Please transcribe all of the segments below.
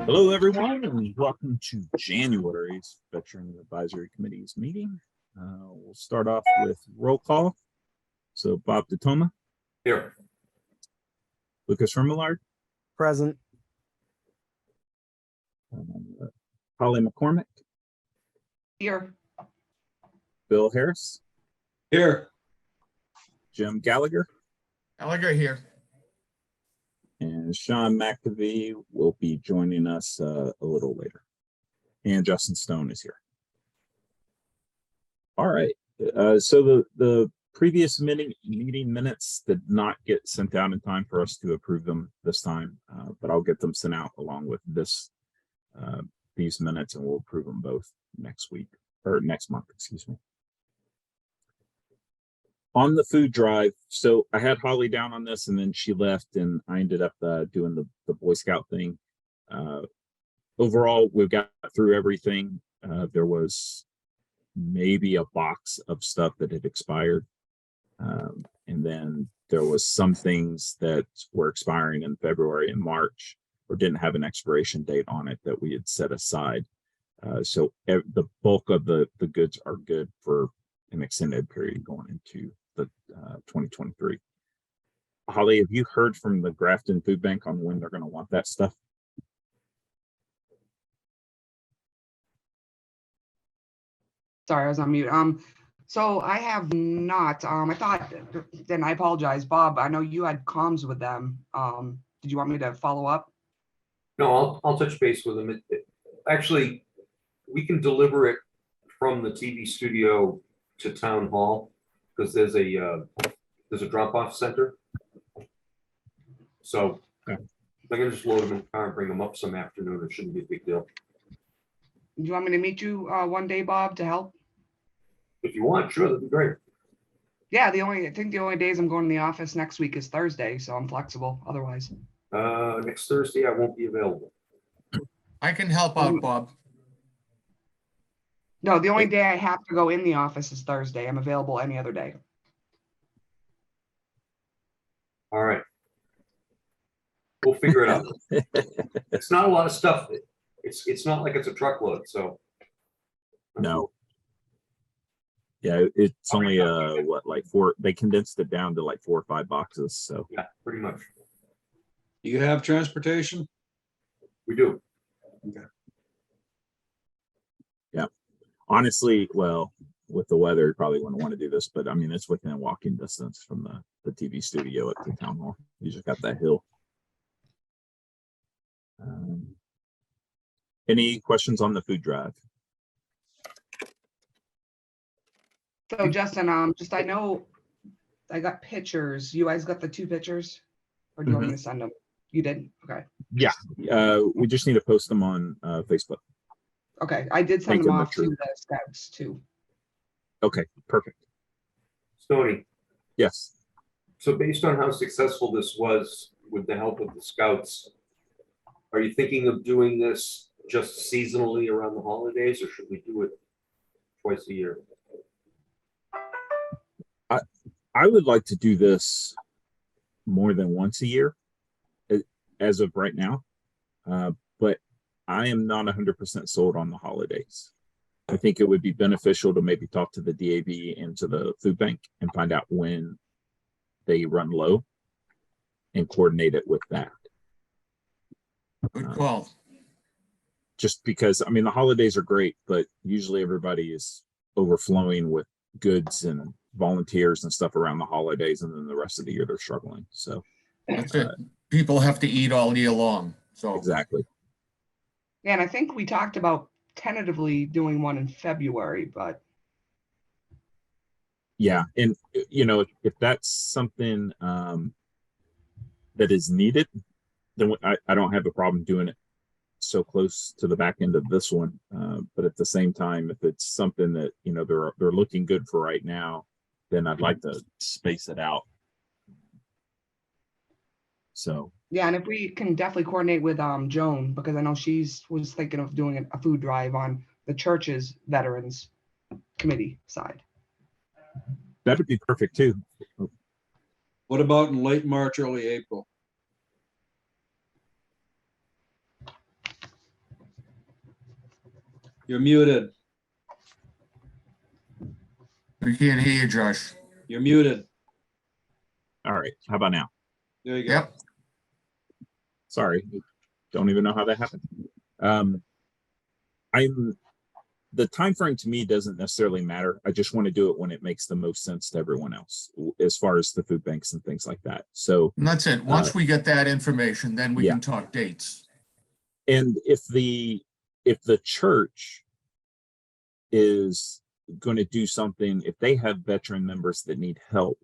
Hello, everyone, and welcome to January's Veteran Advisory Committee's meeting. We'll start off with roll call. So Bob DeToma. Here. Lucas Remillard. Present. Holly McCormick. Here. Bill Harris. Here. Jim Gallagher. Gallagher here. And Sean McAvee will be joining us a little later. And Justin Stone is here. All right. So the previous meeting minutes did not get sent out in time for us to approve them this time, but I'll get them sent out along with these minutes, and we'll approve them both next week or next month, excuse me. On the food drive, so I had Holly down on this, and then she left, and I ended up doing the Boy Scout thing. Overall, we've got through everything. There was maybe a box of stuff that had expired, and then there was some things that were expiring in February and March, or didn't have an expiration date on it that we had set aside. So the bulk of the goods are good for an extended period going into the 2023. Holly, have you heard from the Grafton Food Bank on when they're going to want that stuff? Sorry, I was on mute. So I have not. I thought, then I apologize, Bob. I know you had comms with them. Did you want me to follow up? No, I'll touch base with them. Actually, we can deliver it from the TV studio to town hall because there's a drop-off center. So okay. I can just load them in the car and bring them up some afternoon. It shouldn't be a big deal. Do you want me to meet you one day, Bob, to help? If you want, sure, that'd be great. Yeah, I think the only days I'm going to the office next week is Thursday, so I'm flexible otherwise. Next Thursday, I won't be available. I can help out, Bob. No, the only day I have to go in the office is Thursday. I'm available any other day. All right. We'll figure it out. It's not a lot of stuff. It's not like it's a truckload, so. No. Yeah, it's only what, like 4, they condensed it down to like 4 or 5 boxes. So Yeah, pretty much. Do you have transportation? We do. Okay. Yeah. Honestly, well, with the weather, you probably wouldn't want to do this, but I mean, it's within walking distance from the TV studio at the town hall. You just got that hill. Any questions on the food drive? So Justin, I know I got pictures. You guys got the 2 pictures? Or do you want me to send them? You did? Okay. Yeah. We just need to post them on Facebook. Okay. I did send them off to the scouts too. Okay, perfect. Stoney. Yes. So based on how successful this was with the help of the scouts, are you thinking of doing this just seasonally around the holidays, or should we do it twice a year? I would like to do this more than once a year as of right now. But I am not 100% sold on the holidays. I think it would be beneficial to maybe talk to the DAB and to the food bank and find out when they run low and coordinate it with that. Good call. Just because, I mean, the holidays are great, but usually everybody is overflowing with goods and volunteers and stuff around the holidays, and then the rest of the year they're struggling. So That's it. People have to eat all year long. So exactly. Yeah, and I think we talked about tentatively doing one in February, but Yeah, and you know, if that's something that is needed, then I don't have a problem doing it so close to the back end of this one. But at the same time, if it's something that, you know, they're looking good for right now, then I'd like to space it out. So yeah, and if we can definitely coordinate with Joan, because I know was thinking of doing a food drive on the church's veterans committee side. that'd be perfect too. What about in late March, early April? You're muted. We can't hear you, Josh. You're muted. All right, how about now? There you go. Yep. Sorry, don't even know how that happened. The time frame to me doesn't necessarily matter. I just want to do it when it makes the most sense to everyone else, as far as the food banks and things like that. So, And that's it. Once we get that information, then we yeah. can talk dates. and if the church is going to do something, if they have veteran members that need help,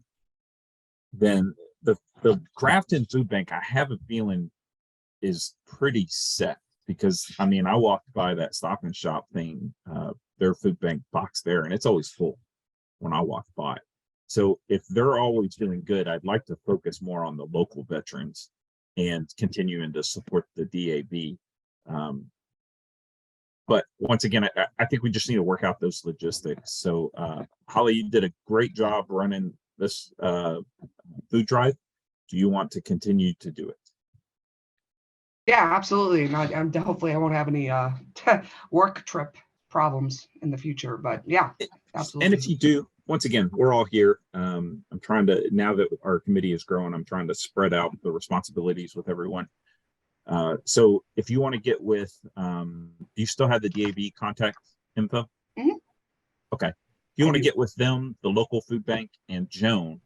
then the Grafton Food Bank, I have a feeling, is pretty set, because I mean, I walked by that Stop and Shop thing, their food bank box there, and it's always full when I walk by. So if they're always doing good, I'd like to focus more on the local veterans and continuing to support the DAB. But once again, I think we just need to work out those logistics. So Holly, you did a great job running this food drive. Do you want to continue to do it? Yeah, absolutely. And hopefully I won't have any work trip problems in the future, but yeah, absolutely. And if you do, once again, we're all here. I'm trying to, now that our committee is growing, I'm trying to spread out the responsibilities with everyone. So if you want to get with, do you still have the DAB contact info? Mhm. Okay. If you want to get with them, the local food bank, and Joan,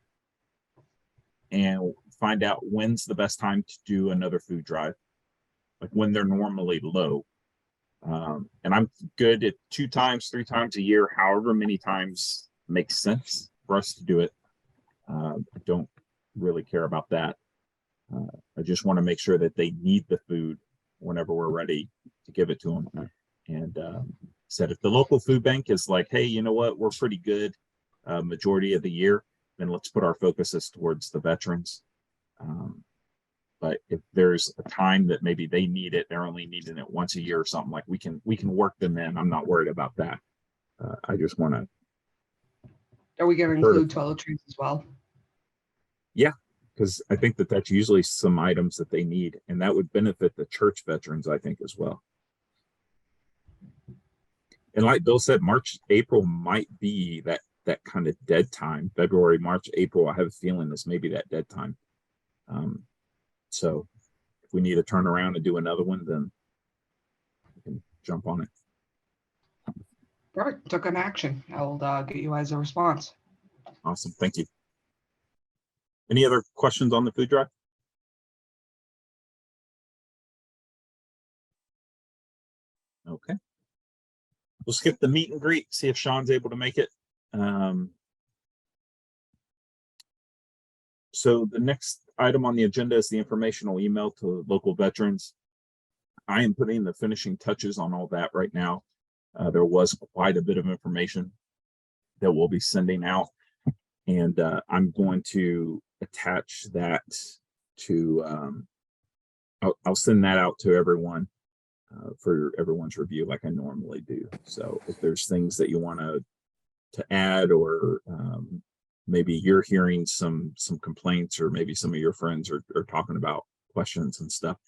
and find out when's the best time to do another food drive, like when they're normally low. And I'm good at 2 times, 3 times a year, however many times makes sense for us to do it. I don't really care about that. I just want to make sure that they need the food whenever we're ready to give it to them. And said, if the local food bank is like, hey, you know what, we're pretty good majority of the year, then let's put our focuses towards the veterans. But if there's a time that maybe they need it, they're only needing it once a year or something, like we can work them in. I'm not worried about that. I just want to. Are we going to include toiletries as well? Yeah, because I think that that's usually some items that they need, and that would benefit the church veterans, I think, as well. And like Bill said, March, April might be that kind of dead time. February, March, April, I have a feeling this may be that dead time. So if we need to turn around and do another one, then we can jump on it. Perfect. Took an action. I'll get you guys a response. Awesome. Thank you. Any other questions on the food drive? Okay. We'll skip the meet and greet, see if Sean's able to make it. So the next item on the agenda is the informational email to local veterans. I am putting the finishing touches on all that right now. There was quite a bit of information that we'll be sending out, and I'm going to attach that to, I'll send that out to everyone for everyone's review like I normally do. So if there's things that you want to add, or maybe you're hearing some complaints, or maybe some of your friends are talking about questions and stuff,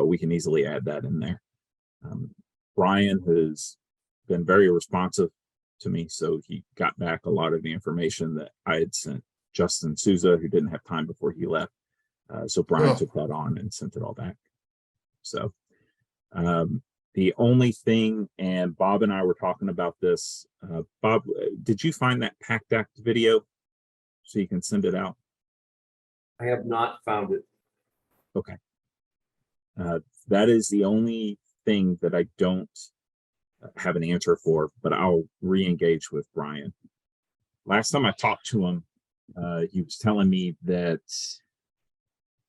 we can easily add that in there. Brian has been very responsive to me, so he got back a lot of the information that I had sent Justin Souza, who didn't have time before he left. So Brian took that on and sent it all back. So the only thing, and Bob and I were talking about this, Bob, did you find that PACT Act video so you can send it out? I have not found it. Okay. That is the only thing that I don't have an answer for, but I'll re-engage with Brian. Last time I talked to him, he was telling me that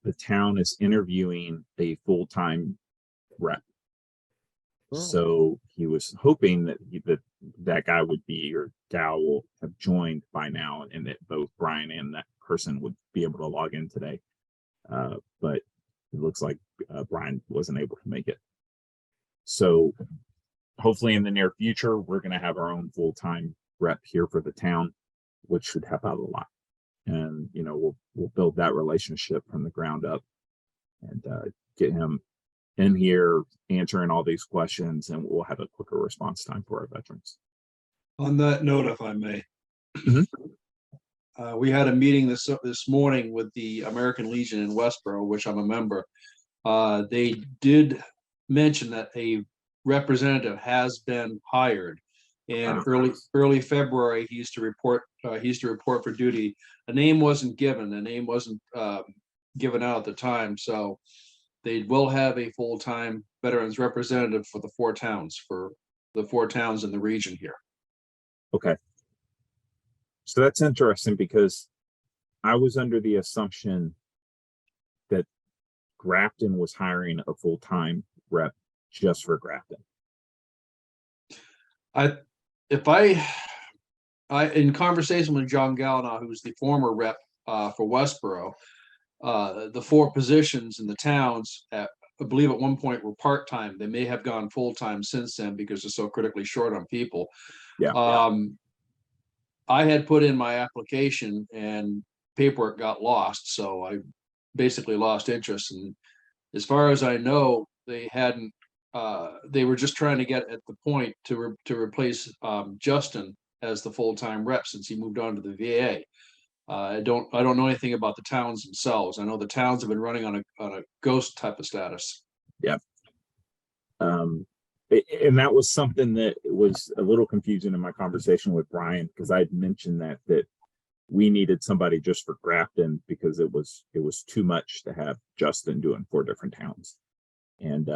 the town is interviewing a full-time rep. So he was hoping that that guy would be, or gal will have joined by now, and that both Brian and that person would be able to log in today. But it looks like Brian wasn't able to make it. So hopefully in the near future, we're going to have our own full-time rep here for the town, which should help out a lot. And, you know, we'll build that relationship from the ground up and get him in here answering all these questions, and we'll have a quicker response time for our veterans. On that note, if I may. Mhm. We had a meeting this morning with the American Legion in Westboro, which I'm a member. They did mention that a representative has been hired. And early February, he used to report for duty. A name wasn't given, given out at the time, so they will have a full-time veterans representative for the 4 towns, in the region here. Okay. So that's interesting because I was under the assumption that Grafton was hiring a full-time rep just for Grafton. In conversation with John Gallina, who's the former rep for Westboro, the 4 positions in the towns, I believe at one point were part-time. They may have gone full-time since then because they're so critically short on people. Yeah. I had put in my application and paperwork got lost, so I basically lost interest. And as far as I know, they hadn't. They were just trying to get at the point to replace Justin as the full-time rep since he moved on to the VA. I don't know anything about the towns themselves. I know the towns have been running on a ghost type of status. Yeah. And that was something that was a little confusing in my conversation with Brian, because I had mentioned that we needed somebody just for Grafton because it was too much to have Justin doing 4 different towns. And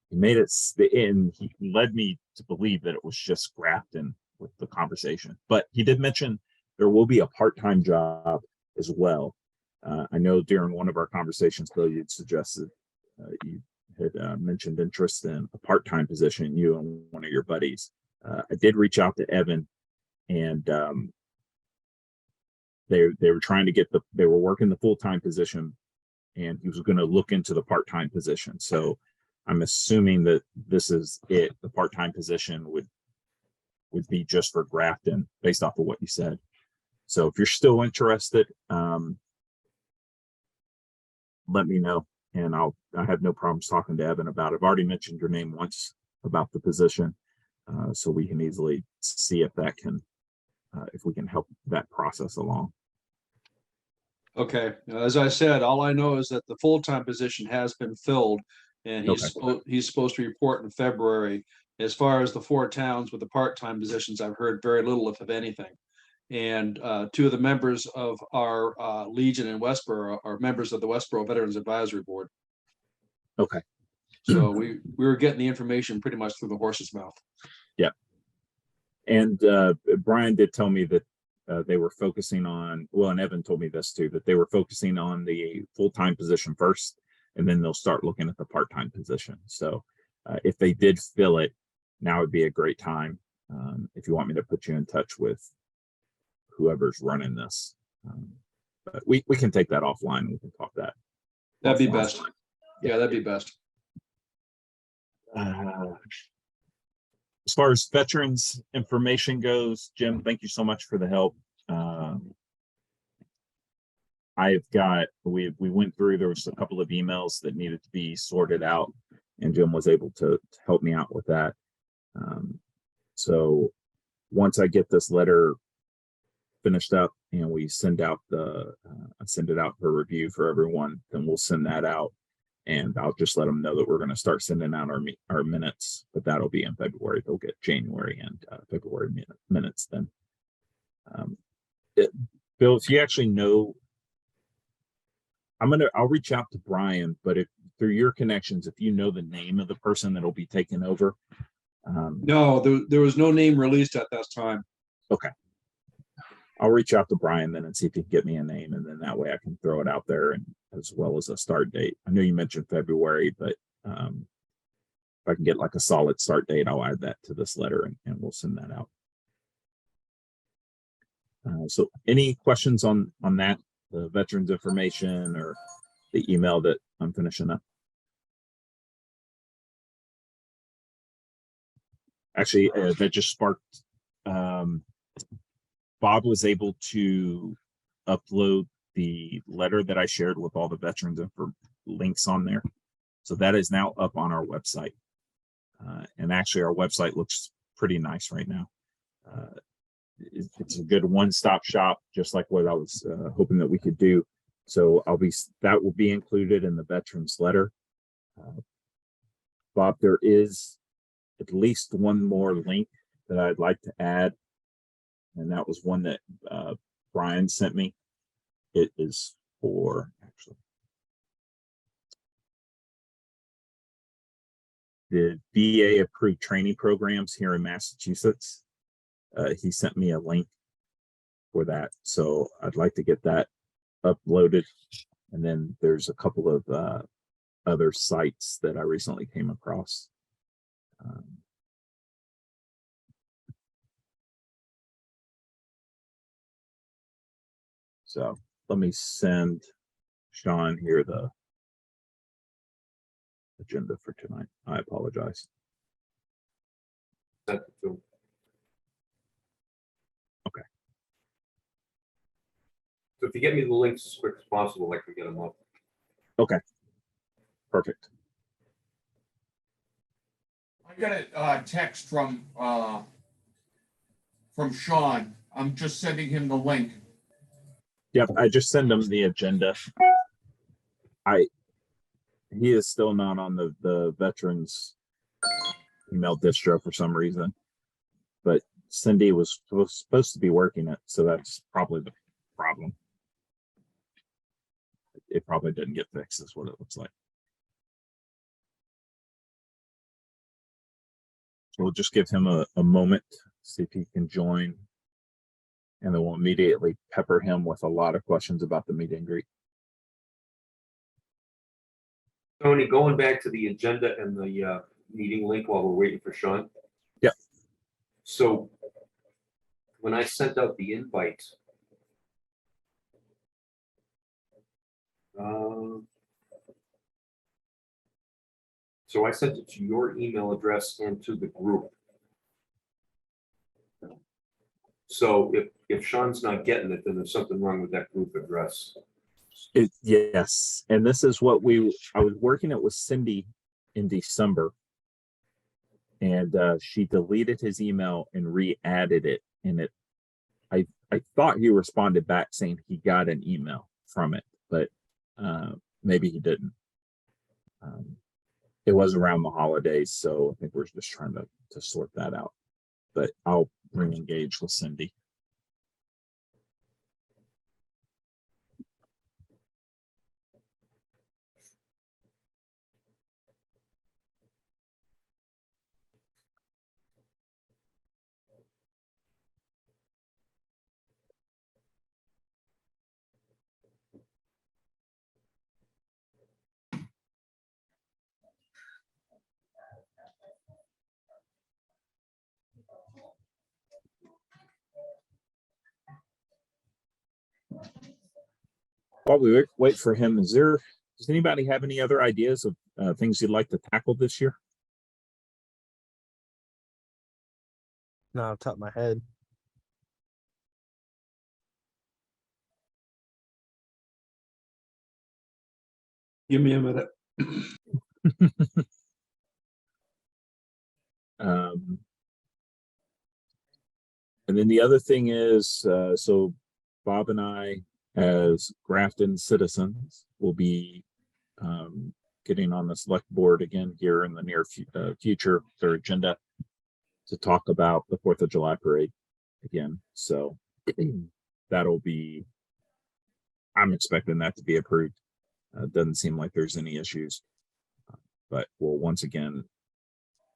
he made it, and he led me to believe that it was just Grafton with the conversation. But he did mention there will be a part-time job as well. I know during one of our conversations, Bill, you'd suggested you had mentioned interest in a part-time position, you and one of your buddies. I did reach out to Evan, and they were trying to they were working the full-time position, and he was going to look into the part-time position. So I'm assuming that this is it. The part-time position would be just for Grafton based off of what you said. So if you're still interested, let me know, and I have no problems talking to Evan about it. I've already mentioned your name once about the position, so we can easily see if that can, if we can help that process along. Okay, as I said, all I know is that the full-time position has been filled, and he's supposed to report in February. As far as the 4 towns with the part-time positions, I've heard very little, if anything. And 2 of the members of our Legion in Westboro are members of the Westboro Veterans Advisory Board. Okay. So we were getting the information pretty much through the horse's mouth. Yeah. And Brian did tell me that they were focusing on, well, and Evan told me this too, that they were focusing on the full-time position first, and then they'll start looking at the part-time position. So if they did fill it, now would be a great time. If you want me to put you in touch with whoever's running this. But we can take that offline. We can talk that. That'd be best. Yeah, that'd be best. As far as veterans information goes, Jim, thank you so much for the help. We went through, there was a couple of emails that needed to be sorted out, and Jim was able to help me out with that. So once I get this letter finished up and we send out I send it out for review for everyone, then we'll send that out, and I'll just let them know that we're going to start sending out our minutes, but that'll be in February. They'll get January and February minutes then. Bill, if you actually know, I'll reach out to Brian, but if through your connections, if you know the name of the person that'll be taking over. No, there was no name released at that time. Okay. I'll reach out to Brian then and see if he can get me a name, and then that way I can throw it out there, and as well as a start date. I know you mentioned February, but if I can get like a solid start date, I'll add that to this letter and we'll send that out. So any questions on that, the veterans information or the email that I'm finishing up? Actually, that just sparked, Bob was able to upload the letter that I shared with all the veterans links on there. So that is now up on our website. And actually our website looks pretty nice right now. It's a good one-stop shop, just like what I was hoping that we could do. So that will be included in the veterans letter. Bob, there is at least one more link that I'd like to add. And that was one that Brian sent me. It is for actually the VA approved training programs here in Massachusetts. He sent me a link for that. So I'd like to get that uploaded. And then there's a couple of other sites that I recently came across. So let me send Sean here the agenda for tonight. I apologize. Sent it to him. So if you get me the links as quick as possible, I can get them up. Perfect. I got a text from Sean. I'm just sending him the link. Yep, I just send him the agenda. He is still not on the veterans email distro for some reason, but Cindy was supposed to be working it, so that's probably the problem. It probably didn't get fixed, is what it looks like. So we'll just give him a moment, see if he can join, and then we'll immediately pepper him with a lot of questions about the meet and greet. Tony, going back to the agenda and the meeting link while we're waiting for Sean. Yep. So when I sent out the invite, so I sent it to your email address and to the group. So if Sean's not getting it, then there's something wrong with that group address. Yes, and this is what I was working it with Cindy in December, and she deleted his email and re-added it. And I thought he responded back saying he got an email from it, but maybe he didn't. It was around the holidays, so I think we're just trying to sort that out. But I'll re-engage with Cindy. While we wait for him, does anybody have any other ideas of things you'd like to tackle this year? Not off the top of my head. Give me a minute. And then the other thing is, so Bob and I, as Grafton citizens, will be getting on the select board again here in the near future, their agenda to talk about the 4th of July parade again. So that'll be, I'm expecting that to be approved. Doesn't seem like there's any issues, but we'll once again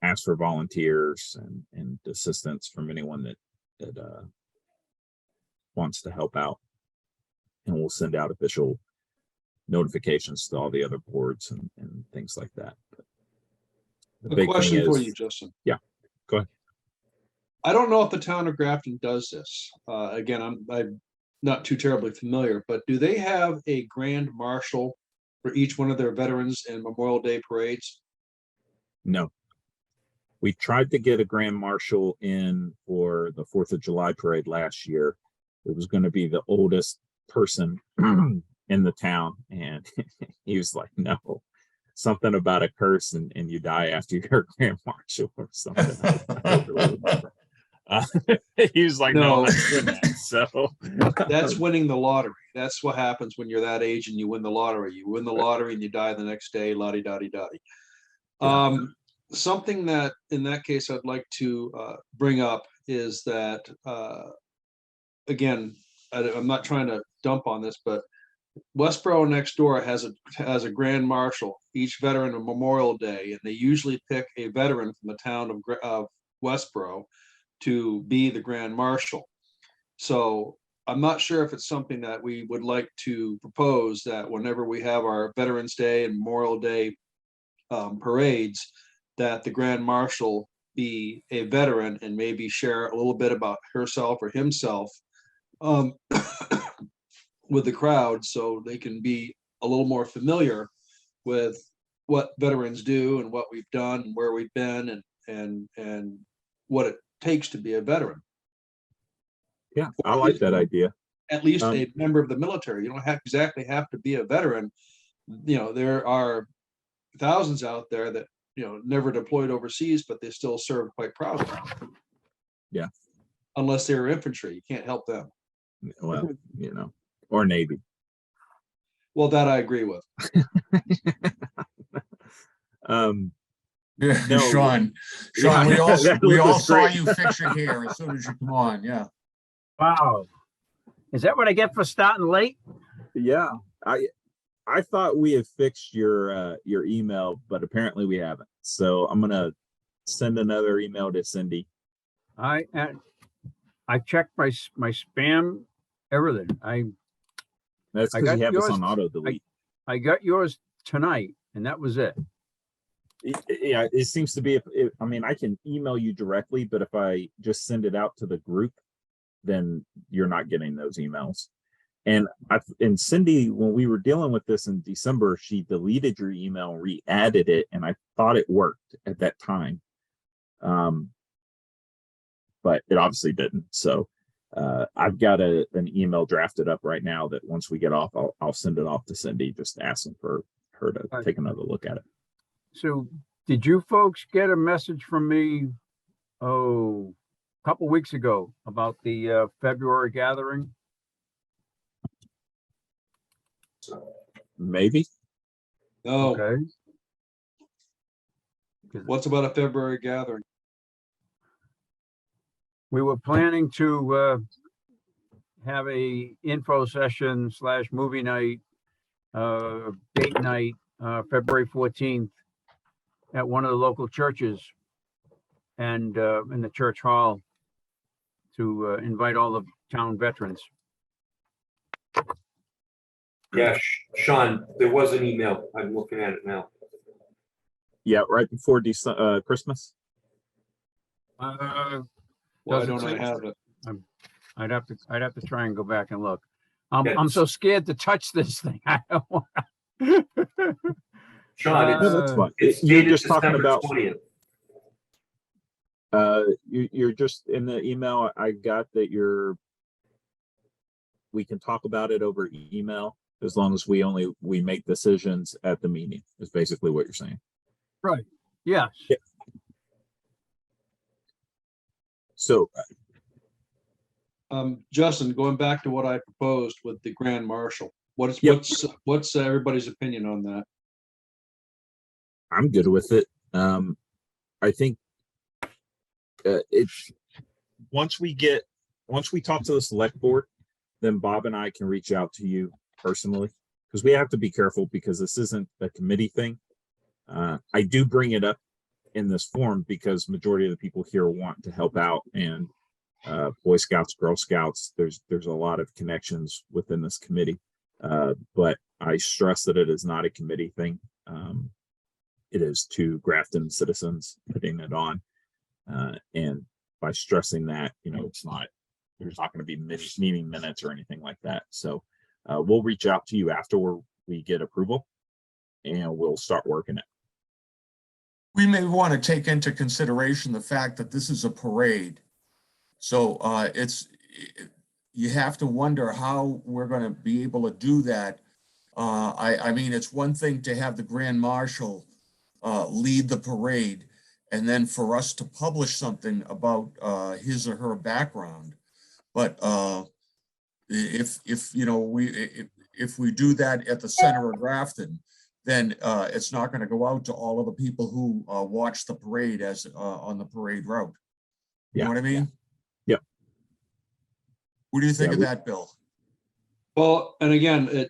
ask for volunteers and assistance from anyone that wants to help out. And we'll send out official notifications to all the other boards and things like that. But the A big thing question for is- you, Justin. Yeah, go ahead. I don't know if the town of Grafton does this. Again, I'm not too terribly familiar, but do they have a grand marshal for each one of their veterans and Memorial Day parades? No. We tried to get a grand marshal in for the 4th of July parade last year. It was going to be the oldest person in the town, and he was like, no. something about a curse and you die after you're grand marshal or something. I don't really remember. He was like, no, No. I'm not doing that. So That's winning the lottery. That's what happens when you're that age and you win the lottery. You win the lottery and you die the next day, la-di-da-di-da-di. Yeah. Something that, in that case, I'd like to bring up is that, again, I'm not trying to dump on this, but Westboro next door has a grand marshal, each veteran of Memorial Day, and they usually pick a veteran from the town of Westboro to be the grand marshal. So I'm not sure if it's something that we would like to propose, that whenever we have our Veterans Day and Memorial Day parades, that the grand marshal be a veteran and maybe share a little bit about herself or himself with the crowd, so they can be a little more familiar with what veterans do and what we've done and where we've been and what it takes to be a veteran. yeah, I like that idea. At least Um, a member of the military. You don't exactly have to be a veteran. You know, there are thousands out there that, you know, never deployed overseas, but they still serve quite proudly. Yeah. Unless they're infantry, you can't help them. Well, or Navy. Well, that I agree with. Yeah, No. Sean, Yeah, we all, that we all was saw great. you fix your hair as soon as you come on, yeah. Wow. Is that what I get for starting late? Yeah, I thought we had fixed your email, but apparently we haven't. So I'm gonna send another email to Cindy. I checked my spam, everything. That's I because got you have this yours. on auto delete. I got yours tonight, and that was it. Yeah, it seems to be. I mean, I can email you directly, but if I just send it out to the group, then you're not getting those emails. And Cindy, when we were dealing with this in December, she deleted your email and re-added it, and I thought it worked at that time. But it obviously didn't. So I've got an email drafted up right now that once we get off, I'll send it off to Cindy, just asking for her to take another look at it. So did you folks get a message from me, a couple weeks ago about the February gathering? Maybe. No, Okay. what's about a February gathering? We were planning to have a info session / movie night, date night, February 14th at one of the local churches and in the church hall to invite all the town veterans. Yeah, Sean, there was an email. I'm looking at it now. Yeah, right before Christmas. Why Doesn't don't I say- have it? I'd have to try and go back and look. I'm Yes. so scared to touch this thing. I don't want. Sean, No, that's Uh, fine. it's You're dated just talking December about. 20th. You're just in the email. I got that we can talk about it over email as long as we make decisions at the meeting. Is basically what you're saying. Right. Yes. Yeah. So Justin, going back to what I proposed with the grand marshal, Yep. what's everybody's opinion on that? I'm good with it. I think it's once we talk to the select board, then Bob and I can reach out to you personally, because we have to be careful because this isn't a committee thing. I do bring it up in this form because majority of the people here want to help out, and Boy Scouts, Girl Scouts, there's a lot of connections within this committee. But I stress that it is not a committee thing. It is to Grafton citizens putting it on. And by stressing that, there's not going to be meeting minutes or anything like that. So we'll reach out to you after we get approval and we'll start working it. We may want to take into consideration the fact that this is a parade. So you have to wonder how we're going to be able to do that I mean, it's one thing to have the Grand Marshal lead the parade, and then for us to publish something about his or her background. But if you know, if we do that at the center of Grafton, then it's not going to go out to all of the people who watch the parade as on the parade route. You know Yeah, what I mean? Yep. What do you think Yeah, of that, Bill? Well, and again,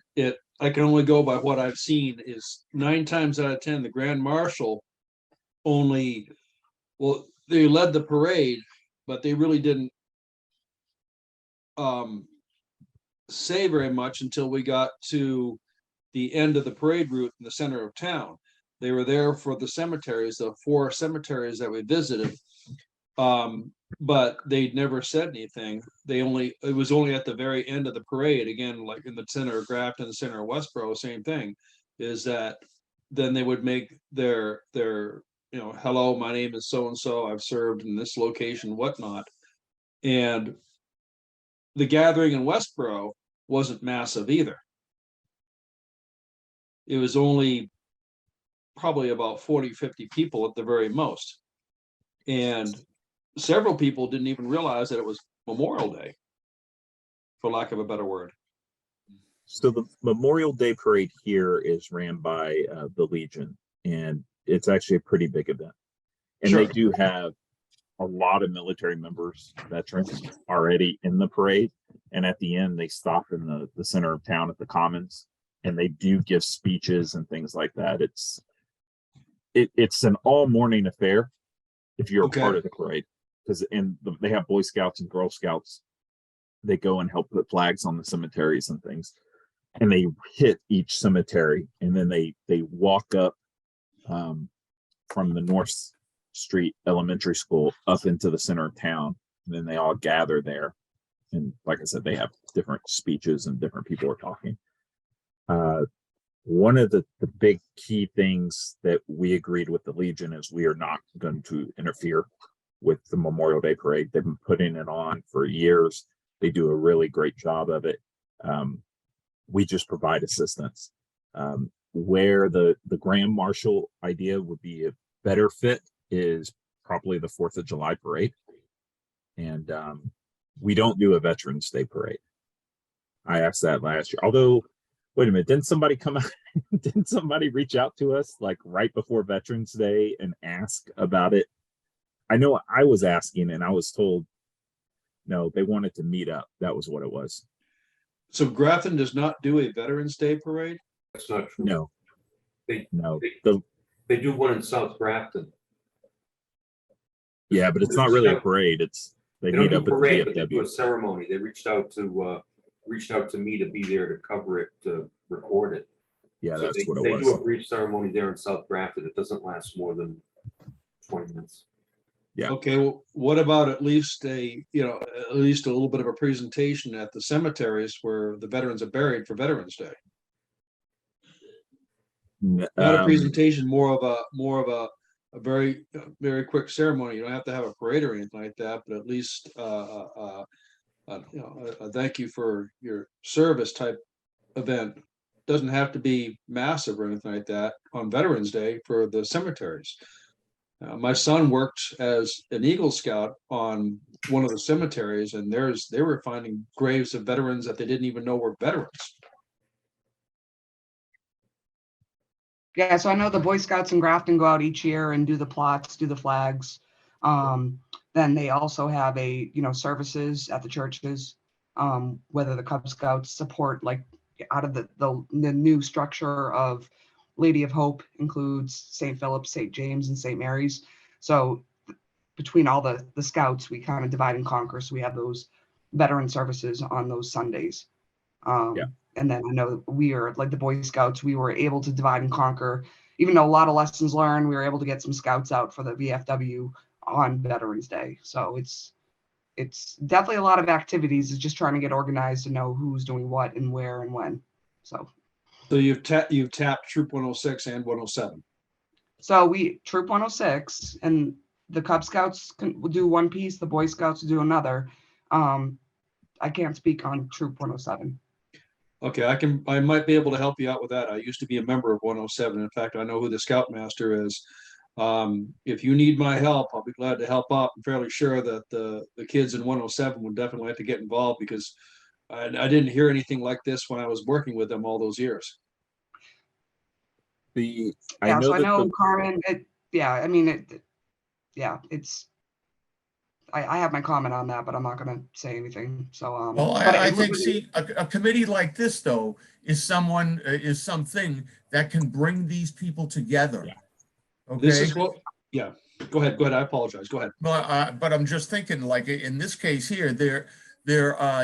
I can only go by what I've seen is 9 times out of 10, the Grand Marshal only, well, they led the parade, but they really didn't say very much until we got to the end of the parade route in the center of town. They were there for the cemeteries, the 4 cemeteries that we visited. But they'd never said anything. It was only at the very end of the parade, again, like in the center of Grafton, the center of Westboro, same thing, is that then they would make their, hello, my name is so-and-so, I've served in this location, whatnot. And the gathering in Westboro wasn't massive either. It was only probably about 40, 50 people at the very most. And several people didn't even realize that it was Memorial Day, for lack of a better word. So the Memorial Day parade here is ran by the Legion, and it's actually a pretty big event. And Sure. they do have a lot of military members, veterans already in the parade. And at the end, they stop in the center of town at the Commons, and they do give speeches and things like that. It's an all morning affair if you're Okay. a part of the parade, because they have Boy Scouts and Girl Scouts. They go and help put flags on the cemeteries and things, and they hit each cemetery, and then they walk up from the North Street Elementary School up into the center of town, and then they all gather there. And like I said, they have different speeches and different people are talking. One of the big key things that we agreed with the Legion is we are not going to interfere with the Memorial Day parade. They've been putting it on for years. They do a really great job of it. We just provide assistance. Where the Grand Marshal idea would be a better fit is probably the 4th of July parade. And we don't do a Veterans Day parade. I asked that last year. Although, wait a minute, didn't somebody come out? Didn't somebody reach out to us like right before Veterans Day and ask about it? I know I was asking and I was told, no, they wanted to meet up. That was what it was. So Grafton does not do a Veterans Day parade? That's not true. No. They- No. They do one in South Grafton. Yeah, but it's not really a parade. They They don't meet do up a at parade, but the they do a VFW. ceremony. They reached out to me to be there to cover it, to record it. Yeah, So that's what they it do a was. brief ceremony there in South Grafton. It doesn't last more than 20 minutes. Yeah. Okay, well, what about at least a little bit of a presentation at the cemeteries where the veterans are buried for Veterans Day? Not a presentation, more of a very, very quick ceremony. You don't have to have a parade or anything like that, but at least a thank you for your service type event. Doesn't have to be massive or anything like that on Veterans Day for the cemeteries. My son worked as an Eagle Scout on one of the cemeteries, and they were finding graves of veterans that they didn't even know were veterans. Yeah, so I know the Boy Scouts in Grafton go out each year and do the plots, do the flags. Then they also have services at the churches, whether the Cub Scouts support like out of the new structure of Lady of Hope includes St. Philip's, St. James, and St. Mary's. So between all the scouts, we kind of divide and conquer. So we have those veteran services on those Sundays. Yeah. And then I know we are like the Boy Scouts, we were able to divide and conquer, even though a lot of lessons learned, we were able to get some scouts out for the VFW on Veterans Day. So it's definitely a lot of activities. It's just trying to get organized to know who's doing what and where and when. So you've tapped Troop 106 and 107. So Troop 106 and the Cub Scouts will do one piece, the Boy Scouts will do another. I can't speak on Troop 107. Okay, I might be able to help you out with that. I used to be a member of 107. In fact, I know who the Scoutmaster is. If you need my help, I'll be glad to help out. I'm fairly sure that the kids in 107 would definitely like to get involved because I didn't hear anything like this when I was working with them all those years. I Yeah, know so I that know the, Carmen, yeah, I mean, yeah, I have my comment on that, but I'm not gonna say anything, so, Well, but I it think, was- see, a committee like this, though, is something that can bring these people together. Yeah. This Okay? is what, yeah, go ahead. I apologize. Go ahead. But I'm just thinking, like, in this case here,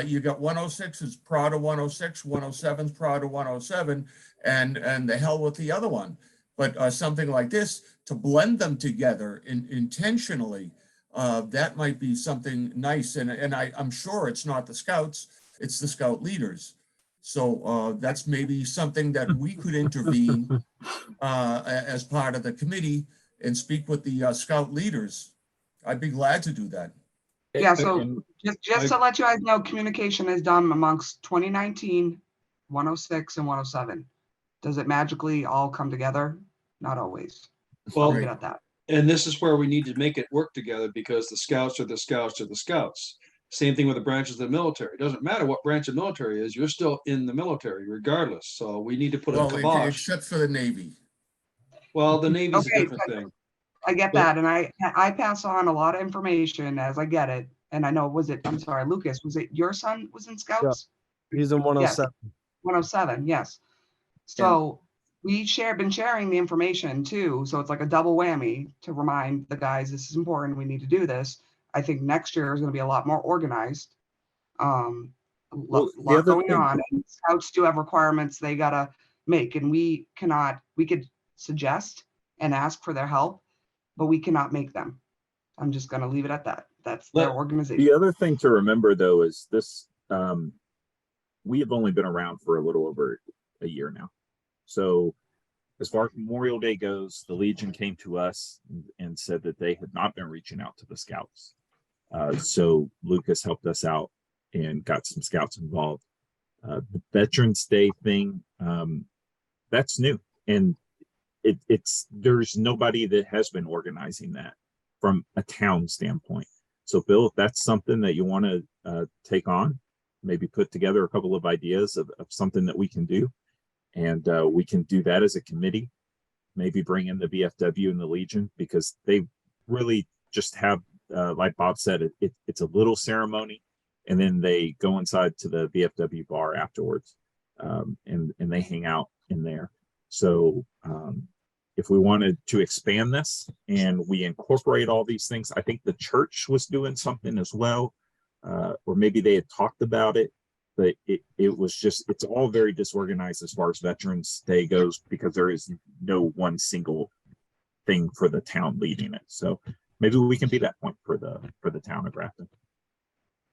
you got 106 is proud of 106, 107 is proud of 107, and the hell with the other one. But something like this, to blend them together intentionally, that might be something nice. And I'm sure it's not the scouts, it's the scout leaders. So that's maybe something that we could intervene as part of the committee and speak with the scout leaders. I'd be glad to do that. Yeah, so and just to let you guys know, communication is done amongst 2019, 106 and 107. Does it magically all come together? Not always. I'll Well, leave it at that. and this is where we need to make it work together because the scouts are the scouts are the scouts. Same thing with the branches of the military. It doesn't matter what branch of military is, you're still in the military regardless. So we need to put a Well, kibosh. except for the Navy. Well, the Navy's a Okay, different thing. I get Well- that, and I pass on a lot of information as I get it. And I know, I'm sorry, Lucas, was it your son was in Scouts? He's in 107. 107, yes. So been sharing the information too. So it's like a double whammy to remind the guys, this is important. We need to do this. I think next year is going to be a lot more organized. Well, the Lot other going thing- on. And scouts do have requirements they gotta make, and we could suggest and ask for their help, but we cannot make them. I'm just gonna leave it at that. That's their Let- organization. the other thing to remember though is this, we have only been around for a little over a year now. So as far as Memorial Day goes, the Legion came to us and said that they had not been reaching out to the scouts. So Lucas helped us out and got some scouts involved. The Veterans Day thing, that's new. And there's nobody that has been organizing that from a town standpoint. So Bill, if that's something that you want to take on, maybe put together a couple of ideas of something that we can do. And we can do that as a committee, maybe bring in the VFW and the Legion, because they really just have, like Bob said, it's a little ceremony. And then they go inside to the VFW bar afterwards, and they hang out in there. So if we wanted to expand this and we incorporate all these things, I think the church was doing something as well, or maybe they had talked about it, but it was just, it's all very disorganized as far as Veterans Day goes, because there is no one single thing for the town leading it. So maybe we can be that point for the town of Grafton.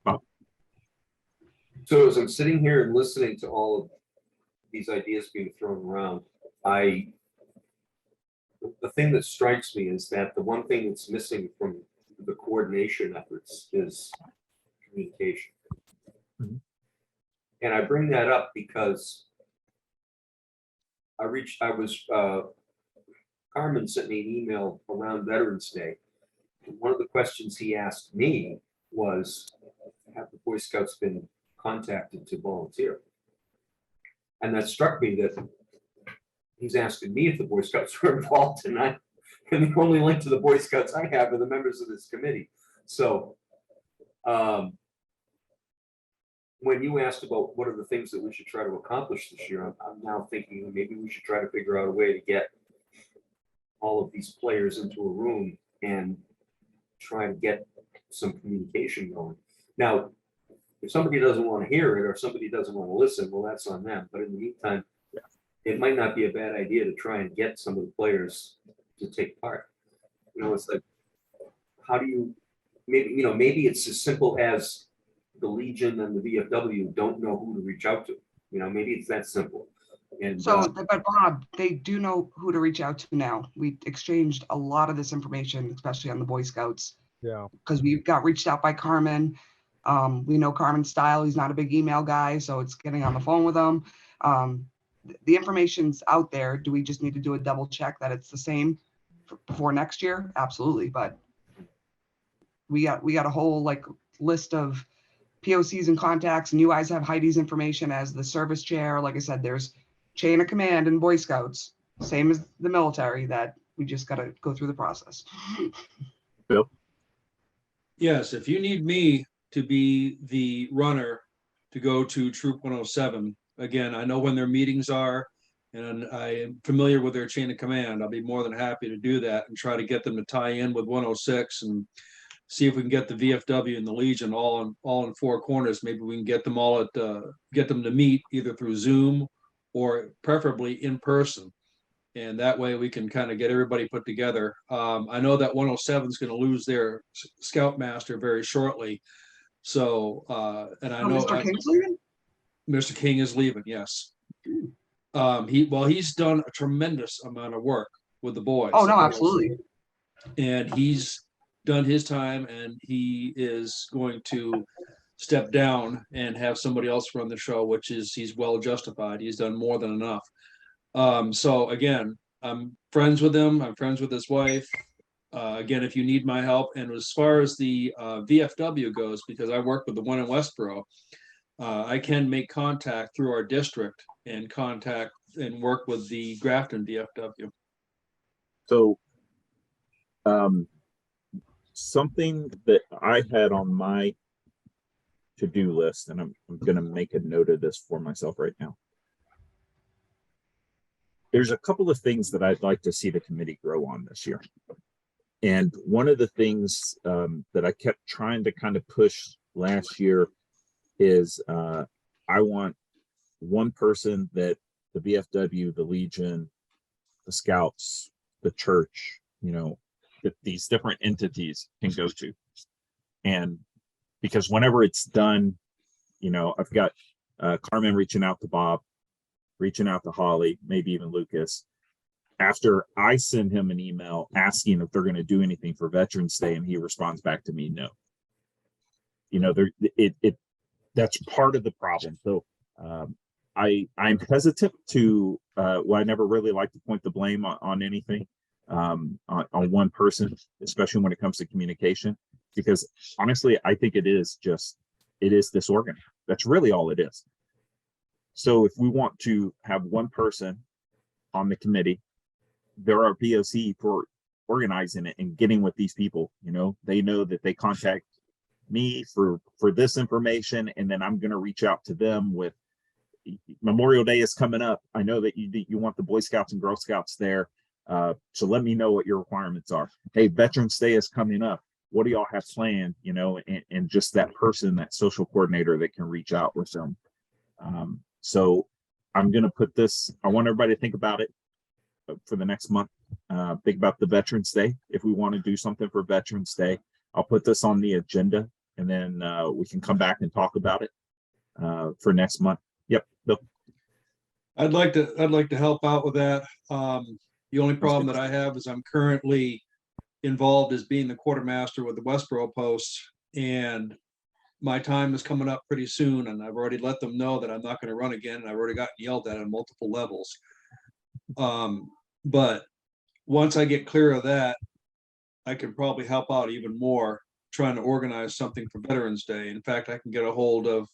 Bob? So as I'm sitting here and listening to all of these ideas being thrown around, the thing that strikes me is that the one thing that's missing from the coordination efforts is communication. Mhm. And I bring that up because Carmen sent me an email around Veterans Day. And one of the questions he asked me was, have the Boy Scouts been contacted to volunteer? And that struck me that he's asking me if the Boy Scouts were involved, and the only link to the Boy Scouts I have are the members of this committee. So when you asked about what are the things that we should try to accomplish this year, I'm now thinking maybe we should try to figure out a way to get all of these players into a room and try to get some communication going. Now, if somebody doesn't want to hear it or somebody doesn't want to listen, well, that's on them. But in the meantime, it might not be a bad idea to try and get some of the players to take part. You know, it's like, how do you, maybe it's as simple as the Legion and the VFW don't know who to reach out to. Maybe it's that simple. And So, but Bob, they do know who to reach out to now. We exchanged a lot of this information, especially on the Boy Scouts, Yeah. because we got reached out by Carmen. We know Carmen's style. He's not a big email guy, so it's getting on the phone with him. The information's out there. Do we just need to do a double check that it's the same for next year? Absolutely. But we got a whole like list of POCs and contacts, and you guys have Heidi's information as the service chair. Like I said, there's chain of command in Boy Scouts, same as the military, that we just got to go through the process. Bill? Yes, if you need me to be the runner to go to Troop 107, again, I know when their meetings are, and I am familiar with their chain of command. I'll be more than happy to do that and try to get them to tie in with 106 and see if we can get the VFW and the Legion all in four corners. Maybe we can get them all get them to meet either through Zoom or preferably in person. And that way we can kind of get everybody put together. I know that 107 is going to lose their scoutmaster very shortly. So, and I know Mr. King's leaving? Mr. King is leaving. Yes. He's done a tremendous amount of work with the boys. Oh, no, absolutely. And he's done his time, and he is going to step down and have somebody else run the show, which is he's well justified. He's done more than enough. So again, I'm friends with him. I'm friends with his wife. Again, if you need my help, and as far as the VFW goes, because I work with the one in Westboro, I can make contact through our district and contact and work with the Grafton VFW. So, something that I had on my to-do list, and I'm going to make a note of this for myself right now. There's a couple of things that I'd like to see the committee grow on this year. And one of the things that I kept trying to kind of push last year is I want one person that the VFW, the Legion, the Scouts, the church, that these different entities can go to. And because whenever it's done, I've got Carmen reaching out to Bob, reaching out to Holly, maybe even Lucas. After I send him an email asking if they're going to do anything for Veterans Day, and he responds back to me, no. That's part of the problem. So I'm hesitant to, I never really like to point the blame on anything, on one person, especially when it comes to communication, because honestly, I think it is disorganized. That's really all it is. So if we want to have one person on the committee, there are POC for organizing it and getting with these people. They know that they contact me for this information, and then I'm going to reach out to them with Memorial Day is coming up. I know that you want the Boy Scouts and Girl Scouts there. So let me know what your requirements are. Hey, Veterans Day is coming up. What do y'all have planned? And just that person, that social coordinator that can reach out with them. So I'm going to put this, I want everybody to think about it for the next month. Think about the Veterans Day. If we want to do something for Veterans Day, I'll put this on the agenda, and then we can come back and talk about it for next month. Yep. Bill. I'd like to help out with that. The only problem that I have is I'm currently involved as being the quartermaster with the Westboro Post, and my time is coming up pretty soon, and I've already let them know that I'm not going to run again, and I've already gotten yelled at on multiple levels. But once I get clear of that, I can probably help out even more trying to organize something for Veterans Day. In fact, I can get a hold of,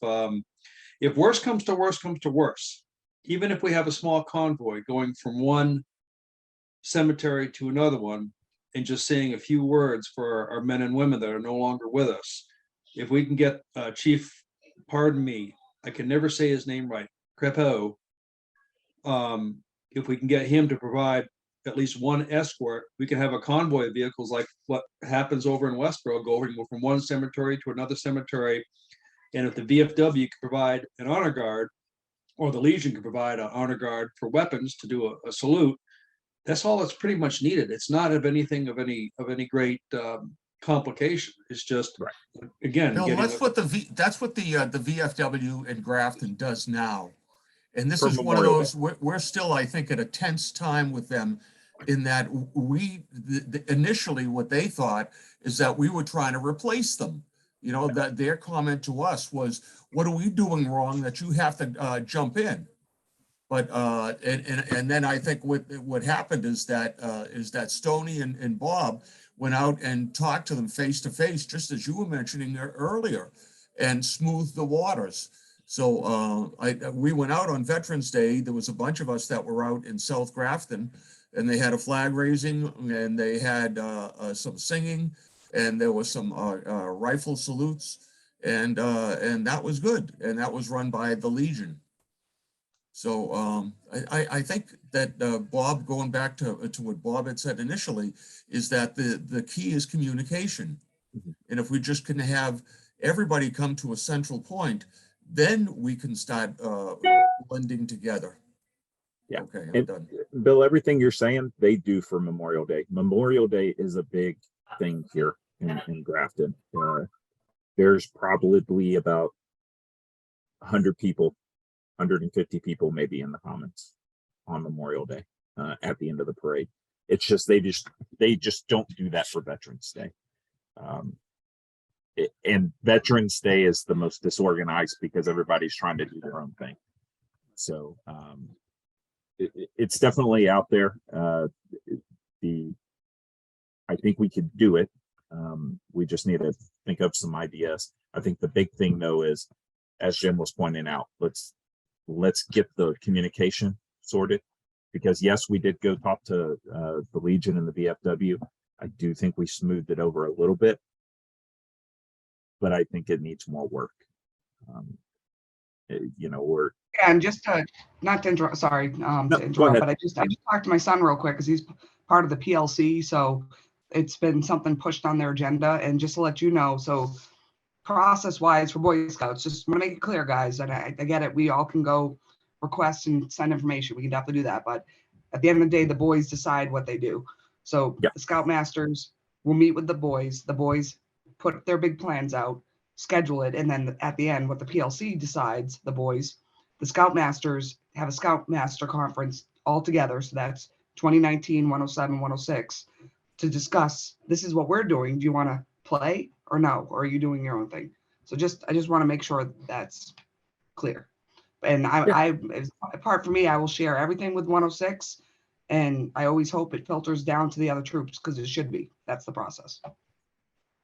if worse comes to worse, even if we have a small convoy going from one cemetery to another one and just saying a few words for our men and women that are no longer with us, if we can get Chief, pardon me, I can never say his name right, Crepeau, if we can get him to provide at least one escort, we can have a convoy of vehicles like what happens over in Westboro, going from one cemetery to another cemetery. And if the VFW can provide an honor guard, or the Legion can provide an honor guard for weapons to do a salute, that's all that's pretty much needed. It's not of anything of any great complication. It's just, again, No, getting that's what the VFW in Grafton does now. And this For is one of Memorial those, we're still, I think, at a tense time with them, in that initially what they thought is that we were trying to replace them. You know, that their comment to us was, what are we doing wrong that you have to jump in? But and then I think what happened is that Stoney and Bob went out and talked to them face to face, just as you were mentioning earlier, and smoothed the waters. So we went out on Veterans Day. There was a bunch of us that were out in South Grafton, and they had a flag raising, and they had some singing, and there was some rifle salutes, and that was good, and that was run by the Legion. So I think that Bob, going back to what Bob had said initially, is that the key is communication. Mhm. And if we just can have everybody come to a central point, then we can start blending together. Yeah. Okay, I'm And done. Bill, everything you're saying, they do for Memorial Day. Memorial Day is a big thing here in Grafton. There's probably about 100 people, 150 people maybe in the Commons on Memorial Day at the end of the parade. It's just they just don't do that for Veterans Day. And Veterans Day is the most disorganized because everybody's trying to do their own thing. So it's definitely out there. I think we could do it. We just need to think of some ideas. I think the big thing though is, as Jim was pointing out, let's get the communication sorted, because yes, we did go talk to the Legion and the VFW. I do think we smoothed it over a little bit, but I think it needs more work. You know, we're Yeah, and just to, not to interrupt, sorry, No, to go interrupt, ahead. but I just talked to my son real quick because he's part of the PLC, so it's been something pushed on their agenda, and just to let you know, so process-wise for Boy Scouts, just want to make it clear, guys, and I get it, we all can go request and send information, we can definitely do that, but at the end of the day, the boys decide what they do. So Yeah. the Scoutmasters will meet with the boys put their big plans out, schedule it, and then at the end, what the PLC decides, the boys, the Scoutmasters have a Scoutmaster conference all together. So that's 2019, 107, 106 to discuss, this is what we're doing. Do you want to play or no? Or are you doing your own thing? So I just want to make sure that's clear. And apart from me, I will share everything with 106. And I always hope it filters down to the other troops because it should be. That's the process.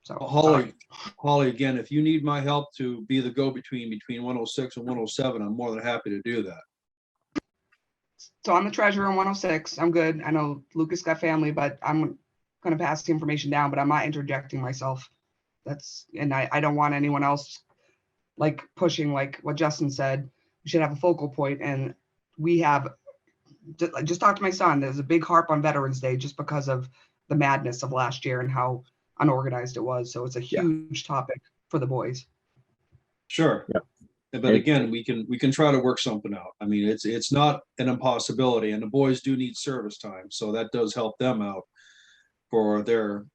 So Holly, again, if you need my help to be the go-between between 106 and 107, I'm more than happy to do that. So I'm the treasurer in 106. I'm good. I know Lucas got family, but I'm going to pass the information down, but I'm not interjecting myself. And I don't want anyone else like pushing, like what Justin said. We should have a focal point, and we have, just talk to my son. There's a big harp on Veterans Day just because of the madness of last year and how unorganized it was. So it's a huge topic for the boys. Sure. Yep. But again, we can try to work something out. I mean, it's not an impossibility, and the boys do need service time, so that does help them out for their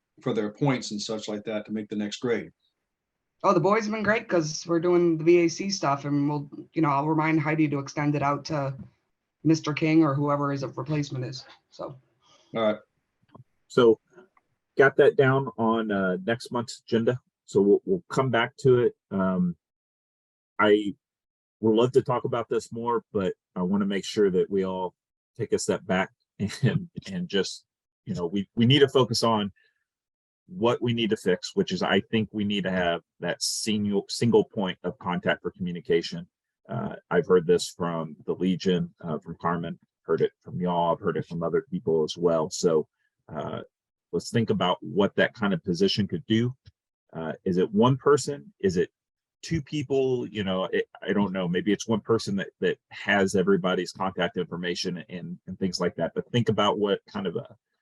points and such like that to make the next grade. Oh, the boys have been great because we're doing the VAC stuff, and we'll, I'll remind Heidi to extend it out to Mr. King or whoever his replacement is. So. All right. So got that down on next month's agenda. So we'll come back to it. I would love to talk about this more, but I want to make sure that we all take a step back and just, we need to focus on what we need to fix, which is I think we need to have that single point of contact for communication. I've heard this from the Legion, from Carmen, heard it from y'all, I've heard it from other people as well. So let's think about what that kind of position could do. Is it one person? Is it two people? I don't know. Maybe it's one person that has everybody's contact information and things like that. But think about what kind of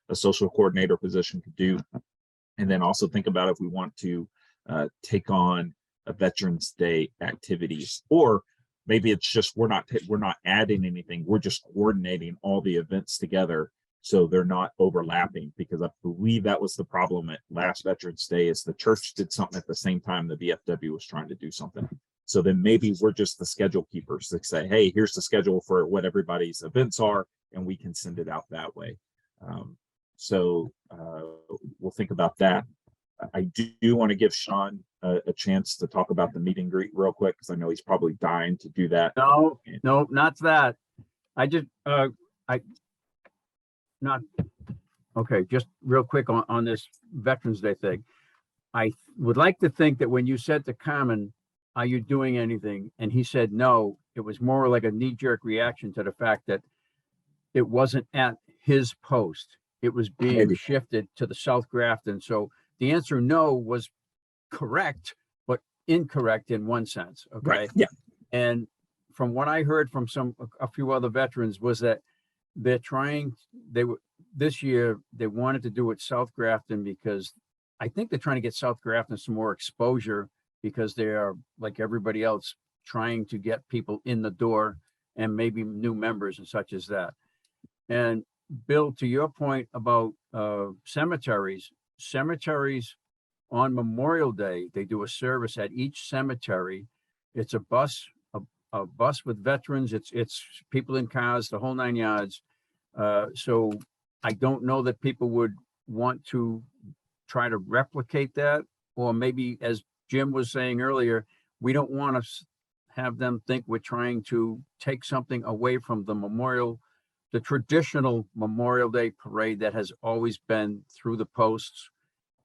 a social coordinator position could do. And then also think about if we want to take on a Veterans Day activities, or maybe it's just we're not adding anything. We're just coordinating all the events together so they're not overlapping, because I believe that was the problem at last Veterans Day is the church did something at the same time the VFW was trying to do something. So then maybe we're just the schedule keepers that say, hey, here's the schedule for what everybody's events are, and we can send it out that way. So we'll think about that. I do want to give Sean a chance to talk about the meet and greet real quick? Because I know he's probably dying to do that. No, no, not that. I just, not, okay, just real quick on this Veterans Day thing. I would like to think that when you said to Carmen, are you doing anything? And he said, no, it was more like a knee-jerk reaction to the fact that it wasn't at his post. It was being Maybe. shifted to the South Grafton. So the answer no was correct, but incorrect in one sense, okay? Right, yeah. And from what I heard from a few other veterans was that this year, they wanted to do it South Grafton because I think they're trying to get South Grafton some more exposure because they are, like everybody else, trying to get people in the door and maybe new members and such as that. And Bill, to your point about cemeteries on Memorial Day, they do a service at each cemetery. It's a bus with veterans. It's people in cars, the whole 9 yards. So I don't know that people would want to try to replicate that, or maybe, as Jim was saying earlier, we don't want to have them think we're trying to take something away from the traditional Memorial Day parade that has always been through the posts,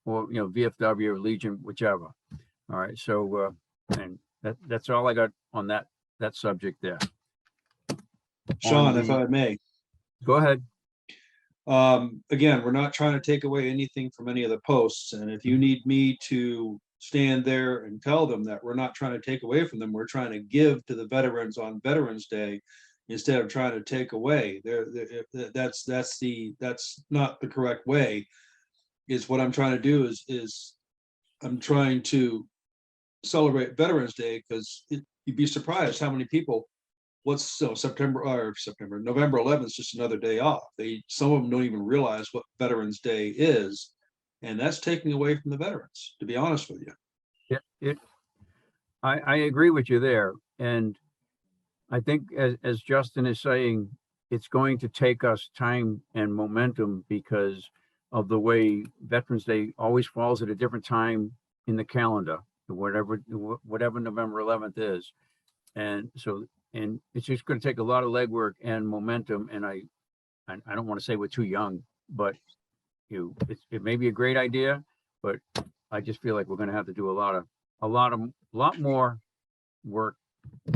or, VFW or Legion, whichever. All right. So, and that's all I got on that subject there. Sean, if I may. Go ahead. Again, we're not trying to take away anything from any of the posts, and if you need me to stand there and tell them that we're not trying to take away from them, we're trying to give to the veterans on Veterans Day instead of trying to take away. That's not the correct way. Is what I'm trying to do is I'm trying to celebrate Veterans Day, because you'd be surprised how many people. November 11th is just another day off. Some of them don't even realize what Veterans Day is, and that's taking away from the veterans, to be honest with you. Yeah, I agree with you there. And I think as Justin is saying, it's going to take us time and momentum because of the way Veterans Day always falls at a different time in the calendar, whatever November 11th is. And so, and it's just going to take a lot of legwork and momentum. And I don't want to say we're too young, but it may be a great idea, but I just feel like we're going to have to do a lot more work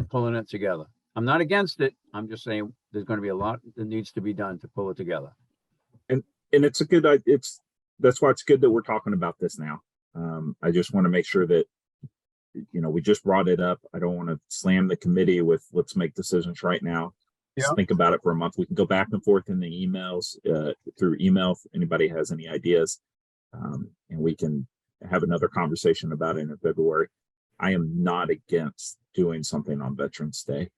pulling it together. I'm not against it. I'm just saying there's going to be a lot that needs to be done to pull it together. And it's a good, that's why it's good that we're talking about this now. I just want to make sure that, we just brought it up. I don't want to slam the committee with let's make decisions right now. Just Yeah. think about it for a month. We can go back and forth in the emails, through email, if anybody has any ideas. And we can have another conversation about it in February. I am not against doing something on Veterans Day.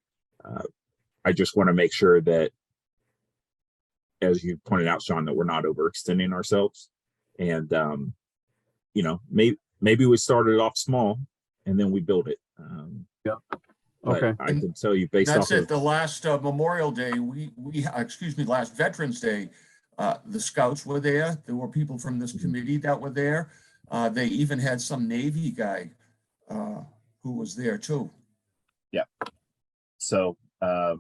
I just want to make sure that, as you pointed out, Sean, that we're not overextending ourselves. And, maybe we started off small and then we build it. Yeah. But Okay. I can tell you based That's off it. of, The last Memorial Day, last Veterans Day, the scouts were there. There were people from this committee that were there. They even had some Navy guy who was there too. so I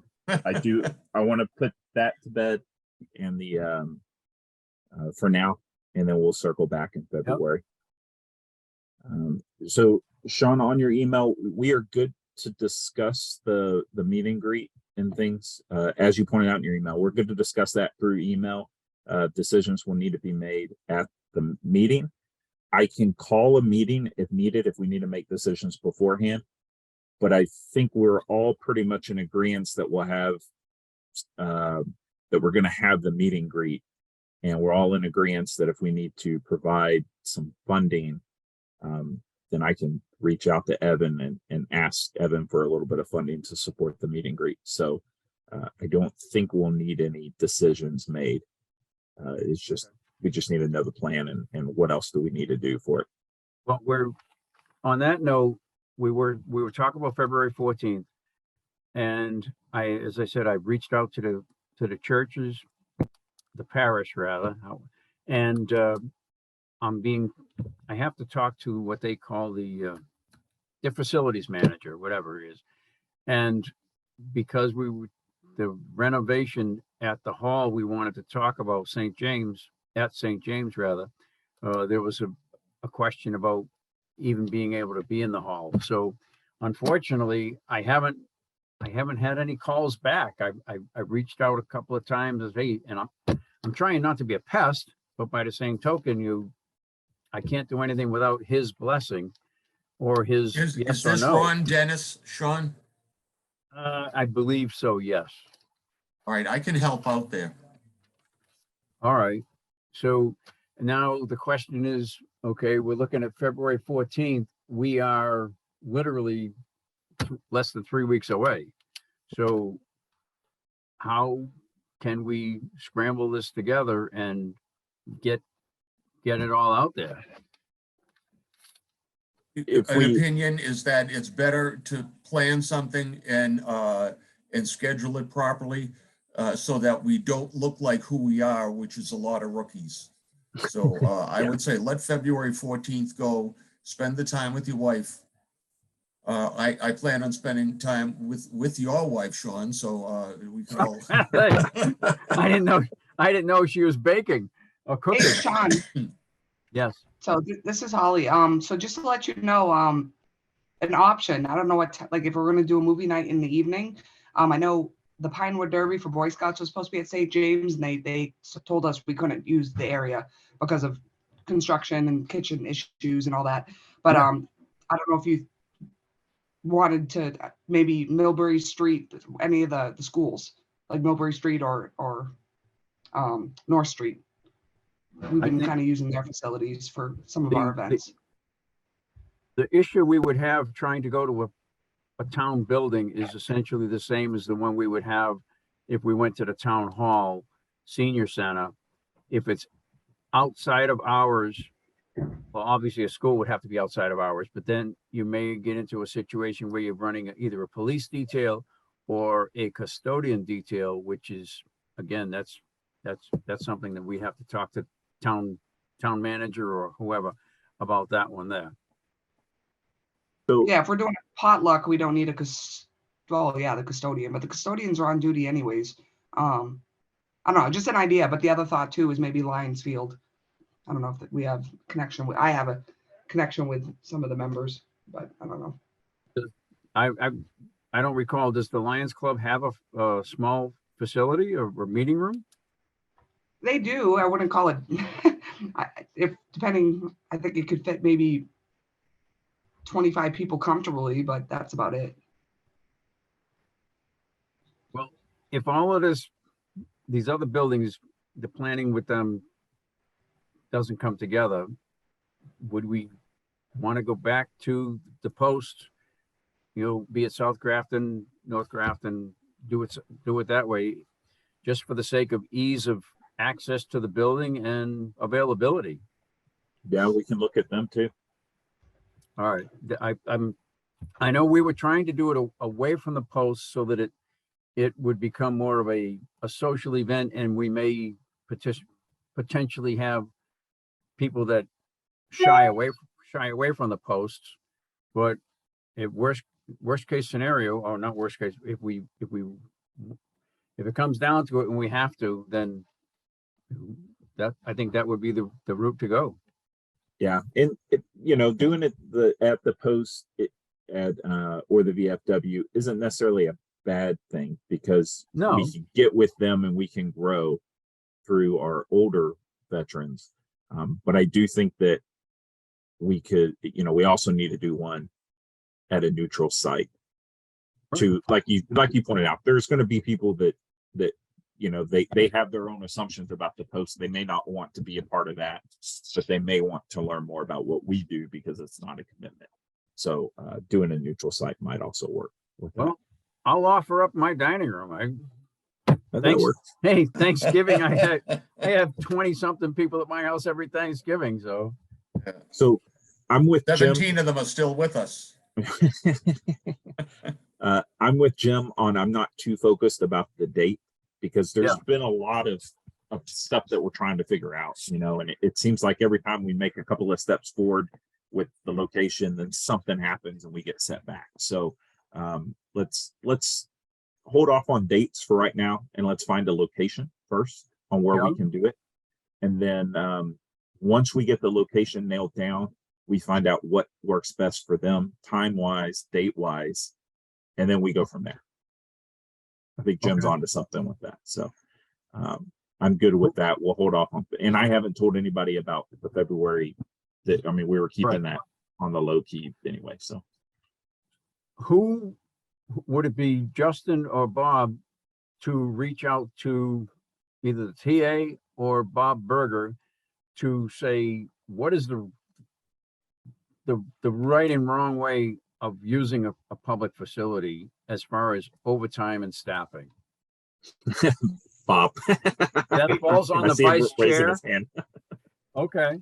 want to put that to bed and for now, and then we'll circle back in February. So Sean, on your email, we are good to discuss the meet and greet and things. As you pointed out in your email, we're good to discuss that through email. Decisions will need to be made at the meeting. I can call a meeting if needed, if we need to make decisions beforehand. But I think we're all pretty much in agreement that we'll have, that we're going to have the meet and greet. And we're all in agreement that if we need to provide some funding, then I can reach out to Evan and ask Evan for a little bit of funding to support the meet and greet. So I don't think we'll need any decisions made. We just need to know the plan and what else do we need to do for it. Well, on that note, we were talking about February 14th. And as I said, I reached out to the churches, the parish rather, and I have to talk to what they call their facilities manager, whatever it is. And because the renovation at the hall, we wanted to talk about at St. James rather, there was a question about even being able to be in the hall. So unfortunately, I haven't had any calls back. I reached out a couple of times as, hey, and I'm trying not to be a pest, but by the same token, I can't do anything without his blessing or his Is yes or this no. Ron Dennis, Sean? I believe so, yes. All right, I can help out there. All right. So now the question is, okay, we're looking at February 14th. We are literally less than 3 weeks away. So how can we scramble this together and get it all out there? If An we- opinion is that it's better to plan something and schedule it properly so that we don't look like who we are, which is a lot of rookies. So I would say let February 14th go, spend the time with your wife. I plan on spending time with your wife, Sean, so we can all. I didn't know she was baking or Hey, cooking. Sean, Yes. so this is Holly. So just to let you know, an option, I don't know what, like if we're gonna do a movie night in the evening, I know the Pinewood Derby for Boy Scouts was supposed to be at St. James, and they told us we couldn't use the area because of construction and kitchen issues and all that. But Yeah. I don't know if you wanted to maybe Millbury Street, any of the schools, like Millbury Street or North Street. We've I been think- kind of using their facilities for some of our The- events. The issue we would have trying to go to a town building is essentially the same as the one we would have if we went to the town hall senior center. If it's outside of hours, well, obviously a school would have to be outside of hours, but then you may get into a situation where you're running either a police detail or a custodian detail, which is, again, that's something that we have to talk to town manager or whoever about that one there. So Yeah, if we're doing a potluck, we don't need the custodian, but the custodians are on duty anyways. I don't know, just an idea, but the other thought too is maybe Lions Field. I don't know if we have connection with, I have a connection with some of the members, but I don't know. I don't recall, does the Lions Club have a small facility or meeting room? They do, I wouldn't call it, depending, I think it could fit maybe 25 people comfortably, but that's about it. Well, if all of these other buildings, the planning with them doesn't come together, would we want to go back to the post, be it South Grafton, North Grafton, do it that way, just for the sake of ease of access to the building and availability? yeah, we can look at them too. All right, I know we were trying to do it away from the post so that it would become more of a social event, and we may potentially have people that shy away from the posts. But if worst case scenario, or not worst case, if it comes down to it and we have to, then I think that would be the route to go. Yeah, and doing it at the post or the VFW isn't necessarily a bad thing, because No. we can get with them and we can grow through our older veterans. But I do think that we could, we also need to do one at a neutral site. To like you pointed out, there's going to be people that they have their own assumptions about the post. They may not want to be a part of that, but they may want to learn more about what we do because it's not a commitment. So doing a neutral site might also work with that. Well, I'll offer up my dining room. That thanks. works. Hey, Thanksgiving, I have 20 something people at my house every Thanksgiving. So I'm with Jim. 17 of them are still with us. I'm with Jim on, I'm not too focused about the date, because there's Yeah. been a lot of of stuff that we're trying to figure out, you know, and it seems like every time we make a couple of steps forward with the location, then something happens and we get set back. So let's hold off on dates for right now, and let's find a location first on where we Yeah. can do it. And then once we get the location nailed down, we find out what works best for them, time-wise, date-wise, and then we go from there. I think Jim's Okay. onto something with that. So I'm good with that. We'll hold off on, and I haven't told anybody about the February that, I mean, we were keeping that on the low key anyway. So Who would it be, Justin or Bob, to reach out to either the TA or Bob Berger to say, what is the right and wrong way of using a public facility as far as overtime and staffing? Bob. That falls on I the see him vice raising chair. his hand. Okay,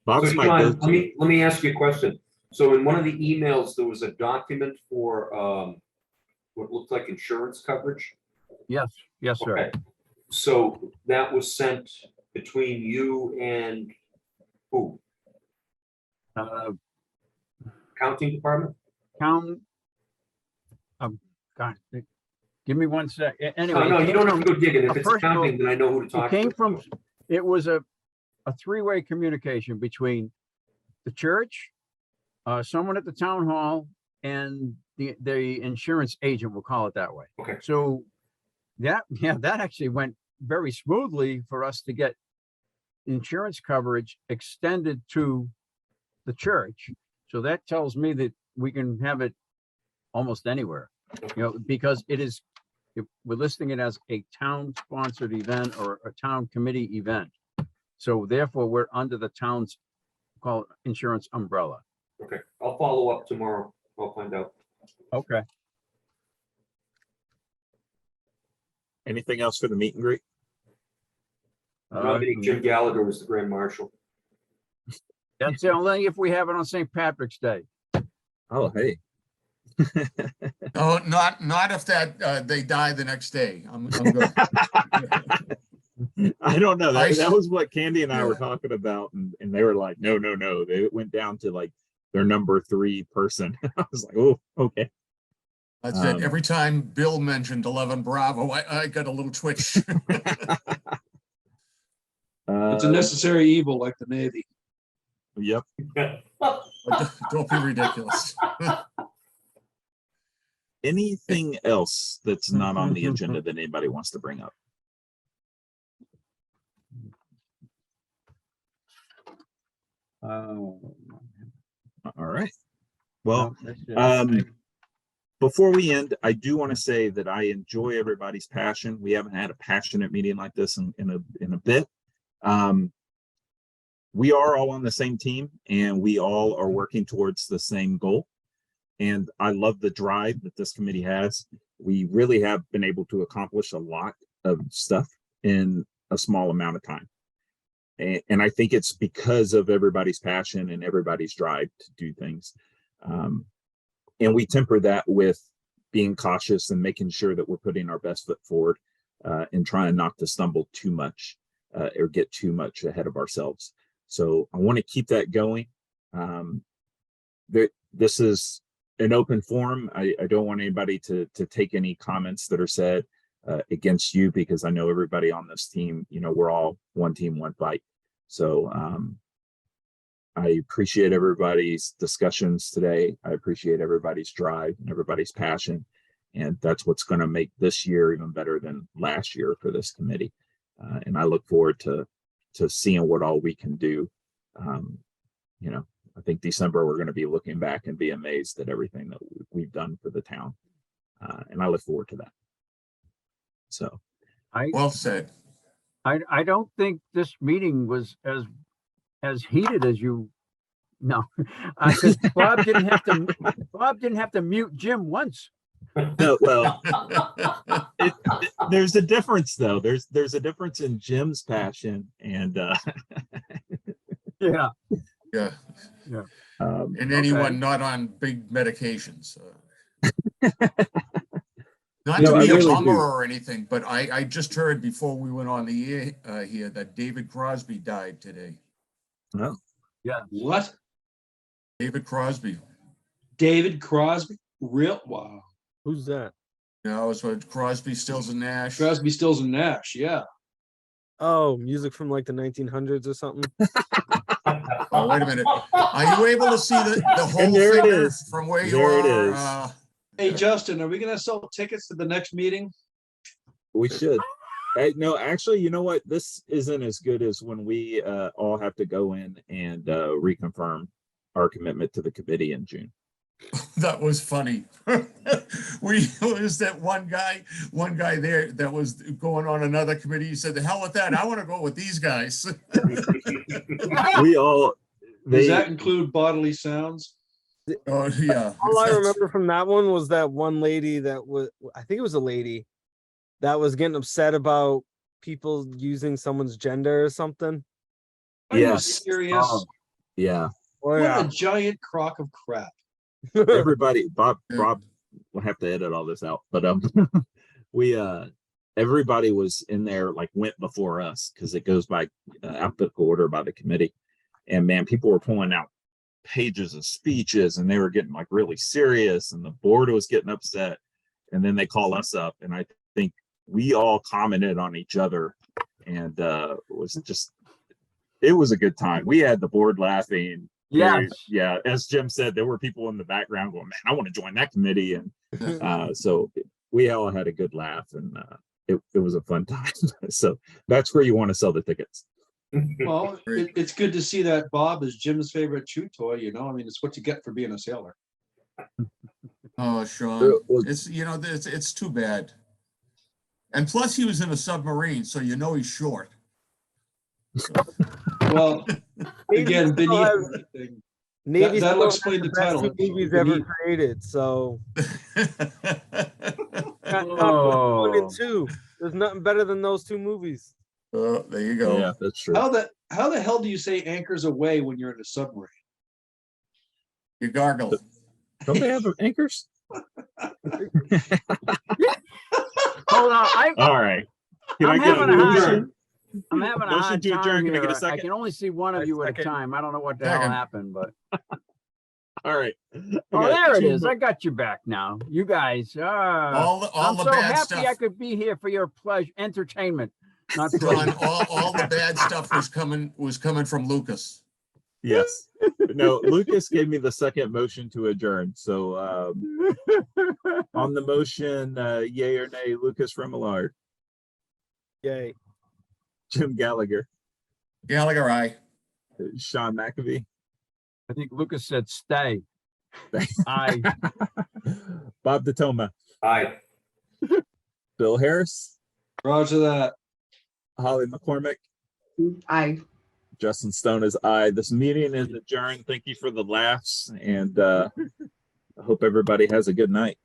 Bob's So my John, go-to. let me ask you a question. So in one of the emails, there was a document for what looked like insurance coverage. yes, sir. Okay, so that was sent between you and who? Accounting department? Count. God, give me one sec. Anyway. No, it no, you came don't have from- to go digging. If a it's personal- accounting, then I know who to It talk to. came from, it was a three-way communication between the church, someone at the town hall, and the insurance agent, we'll call it that way. Okay. So that actually went very smoothly for us to get insurance coverage extended to the church. So that tells me that we can have it almost anywhere, you know, because it is, if we're listing it as a town-sponsored event or a town committee event. So therefore, we're under the town's, call it, insurance umbrella. Okay, I'll follow up tomorrow. I'll find out. Okay. Anything else for the meet and greet? Nominate Jim Gallagher was the grand marshal. That's only if we have it on St. Patrick's Day. Oh, hey. No, not if that, they die the next day. I'm good. I don't know. I That s- was what Candy and I were Yeah. talking about, and they were like, no. They went down to like their number 3 person. I was like, oh, okay. That's it. Um, Every time Bill mentioned 11 Bravo, I got a little twitch. It's a necessary evil like the Navy. Yep. Don't be ridiculous. Anything else that's not on the agenda that anybody wants to bring up? Oh, All right. Well, no, that's it. before we end, I do want to say that I enjoy everybody's passion. We haven't had a passionate meeting like this in a bit. We are all on the same team, and we all are working towards the same goal. And I love the drive that this committee has. We really have been able to accomplish a lot of stuff in a small amount of time. And I think it's because of everybody's passion and everybody's drive to do things. And we temper that with being cautious and making sure that we're putting our best foot forward and trying not to stumble too much or get too much ahead of ourselves. So I want to keep that going. This is an open forum. I don't want anybody to take any comments that are said against you, because I know everybody on this team, you know, we're all one team, one fight. So I appreciate everybody's discussions today. I appreciate everybody's drive and everybody's passion. And that's what's going to make this year even better than last year for this committee. And I look forward to seeing what all we can do. You know, I think December, we're going to be looking back and be amazed at everything that we've done for the town. And I look forward to that. So, Well said. I don't think this meeting was as heated as you. No, 'cause Bob didn't have to mute Jim once. no, well, there's a difference though. There's a difference in Jim's passion and Yeah. Yeah. And Okay. anyone not on big medications. Not No, to I be a really bummer do. or anything, but I just heard before we went on the air here that David Crosby died today. Oh, Yeah. What? David Crosby. David Crosby? Real? Wow. Who's that? You know, it's what Crosby, Stills and Nash. Crosby, Stills and Nash. Yeah. Oh, music from like the 1900s or something. Oh, wait a minute. Are you able to see the whole And there it finger is. from where you There it are? is. Hey, Justin, are we gonna sell tickets to the next meeting? we should. No, actually, you know what? This isn't as good as when we all have to go in and reconfirm our commitment to the committee in June. That was funny. Was that one guy there that was going on another committee. He said, "The hell with that. I want to go with these guys." We all Does they that include bodily sounds? Oh, yeah. All I remember from that one was that one lady that was, I think it was a lady that was getting upset about people using someone's gender or something. Are you Yes. serious? yeah. Oh What yeah. a giant crock of crap. Everybody, Bob Yeah. will have to edit all this out, but we everybody was in there, like went before us because it goes by alphabetical order by the committee, and man, people were pulling out pages of speeches and they were getting like really serious, and the board was getting upset, and then they call us up, and I think we all commented on each other, and it was a good time. We had the board laughing. Yes. Yeah, as Jim said, there were people in the background going, "Man, I want to join that committee," and so we all had a good laugh, and it was a fun time. So that's where you want to sell the tickets. Well, Great. it's good to see that Bob is Jim's favorite chew toy, you know? I mean, it's what you get for being a sailor. Oh, Sean, Well, it's too bad. And plus, he was in a submarine, so you know he's short. Well, again, beneath Navy everything. Navy that'll still explain has the best title. two movies ever Beneath- created. So Top Gun 1 Oh, and 2. There's nothing better than those two movies. Oh, there you go. Yeah, that's true. How the hell do you say anchors away when you're in a submarine? You gargle. Don't they have anchors? hold on. All right. Can I'm I get a having a hard- motion? I'm having a Motion hard to adjourn. time Can I get a here. I second? can only see one of I you at a second. time. I don't know what the hell Second. happened, but All right. I oh, got there it two is. mo- I got you back now. You guys. All I'm the so bad happy stuff. I could be here for your pleasure, entertainment. Not John, pleasure. all the bad stuff was coming from Lucas. Yes. No, Lucas gave me the second motion to adjourn. So on the motion, yay or nay, Lucas Remillard, Yay. Jim Gallagher, Gallagher, aye. Sean McAfee, I think Lucas said stay. I Bob DeToma, Aye. Bill Harris, Roger that. Holly McCormick, I Justin Stone is aye. This meeting is adjourned. Thank you for the laughs, and I hope everybody has a good night.